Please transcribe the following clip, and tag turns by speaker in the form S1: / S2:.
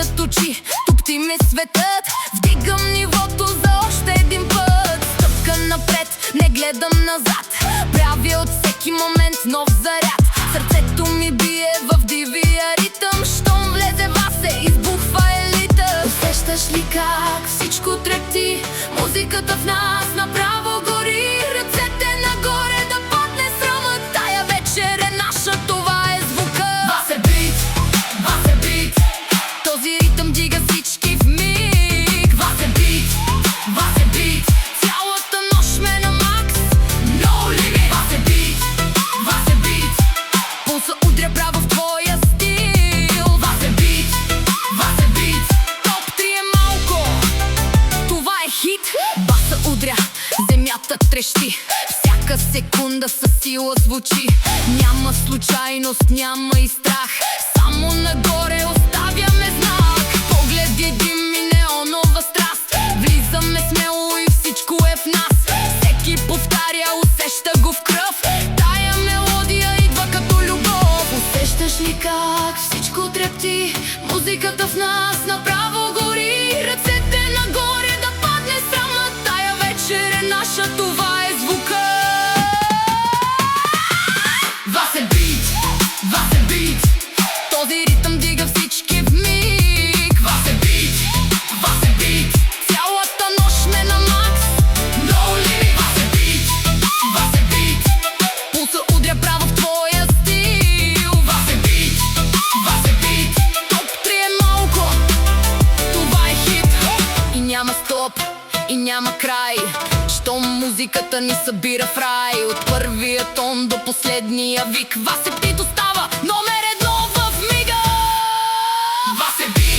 S1: светят очи, тук ти ме светът. Вдигам нивото за още един път. Стъпка напред, не гледам назад. Правя от всеки момент нов заряд. Сърцето ми бие в дивия ритъм. Щом влезе Васе, избухва елита. Усещаш ли как всичко трепти? Музиката в нас направо гори. Ръцете нагоре да падне срамът. Тая вечер е наша, това е звука. Васе бит, Васе бит. Този ритъм дига всички в миг. Васе бит, Васе бит. Цялата нощ сме на макс, no limit. Васе бит, Васе бит. Пулса удря браво в твоя стил. Васе бит, Васе бит. Топ 3 е малко, това е хит. Баса удря, земята трещи. Всяка секунда със сила звучи. Няма случайност, няма и страх. Само нагоре оставяме знак. Поглед един и неонова страст. Влизаме смело и всичко е в нас. Всеки повтаря, усеща го в кръв. Тая мелодия идва като любов. Усещаш ли как всичко трепти? Музиката в нас направо гори. Ръцете нагоре да падне срамът. Тая вечер е наша, това е звука. Васе бит, Васе бит. Този ритъм дига всички в миг. Васе бит, Васе бит. Цялата нощ сме на макс, no limit. Васе бит, Васе бит. Пулса удря право в твоя стил. Васе бит, Васе бит. Топ 3 е малко, това е хит. И няма стоп, и няма край. Щом музиката ни събира в рай. От първия тон до последния вик. Васе бит остава номер едно в мига. Васе бит.